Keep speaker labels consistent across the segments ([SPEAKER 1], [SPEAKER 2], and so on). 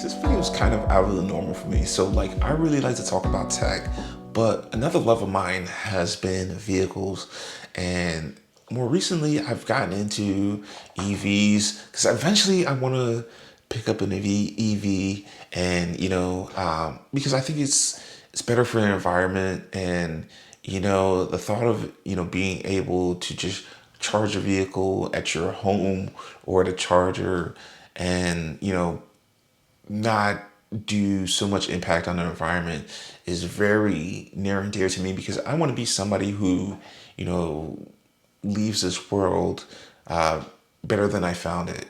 [SPEAKER 1] This video is kind of out of the normal for me. So like I really like to talk about tech, but another love of mine has been vehicles. And more recently I've gotten into EVs because eventually I want to pick up an EV and because I think it's better for the environment and the thought of being able to just charge a vehicle at your home or at a charger and not do so much impact on the environment is very near and dear to me because I want to be somebody who, you know, leaves this world uh, better than I found it,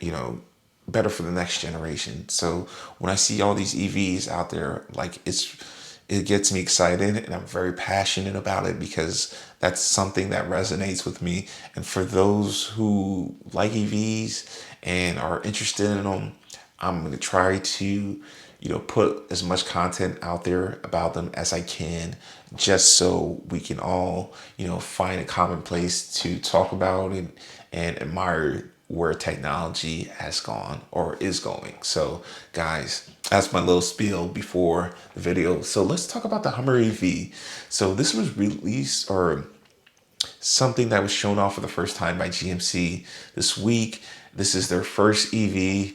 [SPEAKER 1] better for the next generation. So when I see all these EVs out there, like it gets me excited and I'm very passionate about it because that's something that resonates with me. And for those who like EVs and are interested in them, I'm going to try to, put as much content out there about them as I can, just so we can all, find a common place to talk about it and admire where technology has gone or is going. So, guys, that's my little spiel before the video. So let's talk about the Hummer EV. So this was released or something that was shown off for the first time by GMC this week. This is their first EV.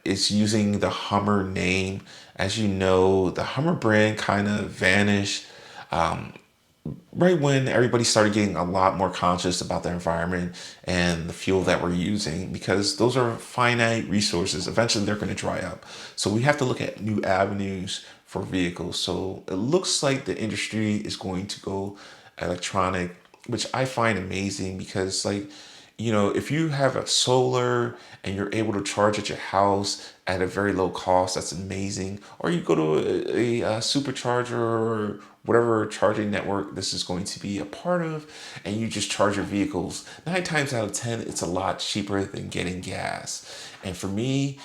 [SPEAKER 1] It's using the Hummer name. As you know, the Hummer brand kind of vanished right when everybody started getting a lot more conscious about the environment and the fuel that we're using, because those are finite resources. Eventually they're going to dry up. So we have to look at new avenues for vehicles. So it looks like the industry is going to go electronic, which I find amazing because if you have a solar and you're able to charge at your house at a very low cost, that's amazing. Or you go to a supercharger or whatever charging network this is going to be a part of, and you just charge your vehicles. 9 times out of 10, it's a lot cheaper than getting gas. And for me,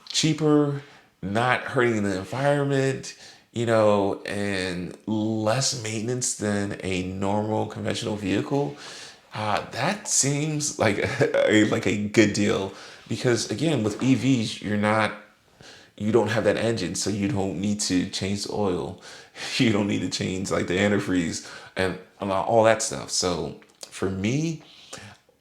[SPEAKER 1] cheaper, not hurting the environment, and less maintenance than a normal conventional vehicle. That seems like a good deal because again, with EVs, you don't have that engine, so you don't need to change the oil. You don't need to change like the antifreeze and all that stuff. So for me,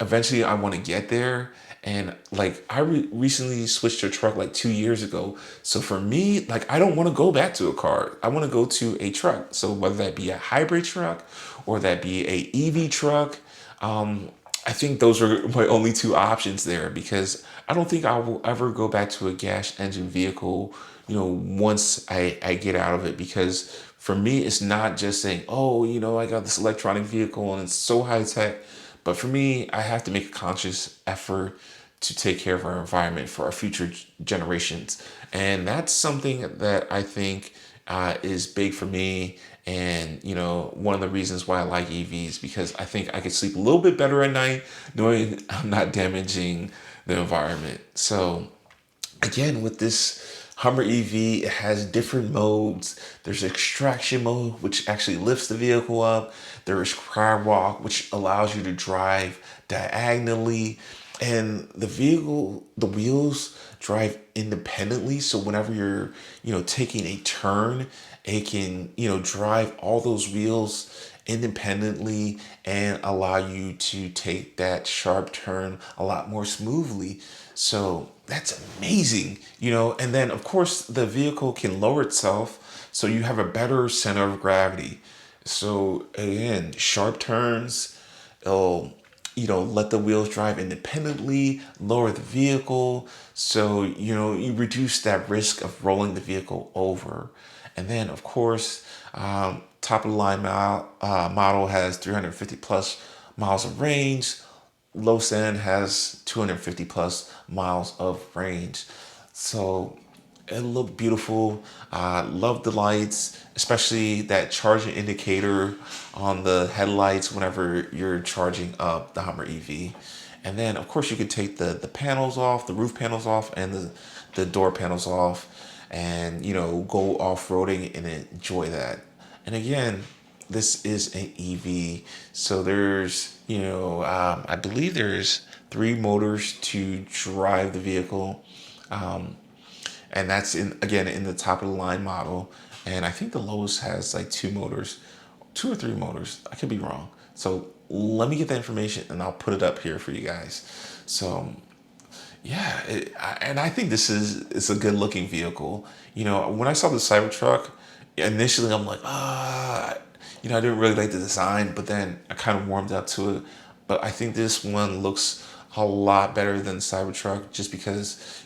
[SPEAKER 1] eventually I want to get there. And like I recently switched to a truck like 2 years ago. So for me, like I don't want to go back to a car. I want to go to a truck. So whether that be a hybrid truck or that be a EV truck, I think those are my only two options there because I don't think I will ever go back to a gas engine vehicle, once I get out of it. Because for me, it's not just saying, oh, I got this electronic vehicle and it's so high tech. But for me, I have to make a conscious effort to take care of our environment for our future generations. And that's something that I think is big for me. And, one of the reasons why I like EVs, because I think I could sleep a little bit better at night knowing I'm not damaging the environment. So again, with this Hummer EV, it has different modes. There's extraction mode, which actually lifts the vehicle up. There is crab walk, which allows you to drive diagonally. And the wheels drive independently. So whenever you're, taking a turn, it can, drive all those wheels independently and allow you to take that sharp turn a lot more smoothly. So that's amazing, and then of course the vehicle can lower itself so you have a better center of gravity. So again, sharp turns, it'll, let the wheels drive independently, lower the vehicle. So, you reduce that risk of rolling the vehicle over. And then, of course, top of the line model has 350 plus miles of range. Low end has 250 plus miles of range. So it looked beautiful. Love the lights, especially that charging indicator on the headlights whenever you're charging up the Hummer EV. And then, of course, you could take the panels off, the roof panels off, and the door panels off, and go off roading and enjoy that. And again, this is an EV, so there's I believe there's three motors to drive the vehicle. and that's in again in the top of the line model. And I think the lowest has like two motors, two or three motors. I could be wrong. So let me get the information and I'll put it up here for you guys. So yeah, and I think this is it's a good looking vehicle. You know, when I saw the Cybertruck, initially I'm like, I didn't really like the design, but then I kind of warmed up to it. But I think this one looks a lot better than Cybertruck just because,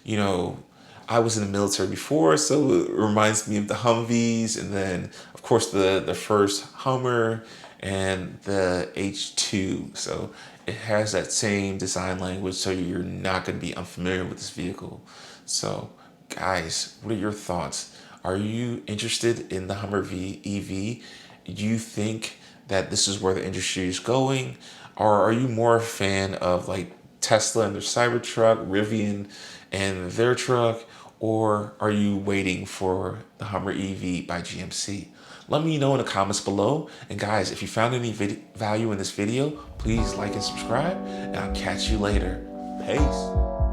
[SPEAKER 1] I was in the military before, so it reminds me of the Humvees, and then of course the first Hummer and the H2. So it has that same design language, so you're not going to be unfamiliar with this vehicle. So, guys, what are your thoughts? Are you interested in the Hummer EV? Do you think that this is where the industry is going, or are you more a fan of like Tesla and their Cybertruck, Rivian and their truck, or are you waiting for the Hummer EV by GMC? Let me know in the comments below. And guys, if you found any value in this video, please like and subscribe, and I'll catch you later. Peace.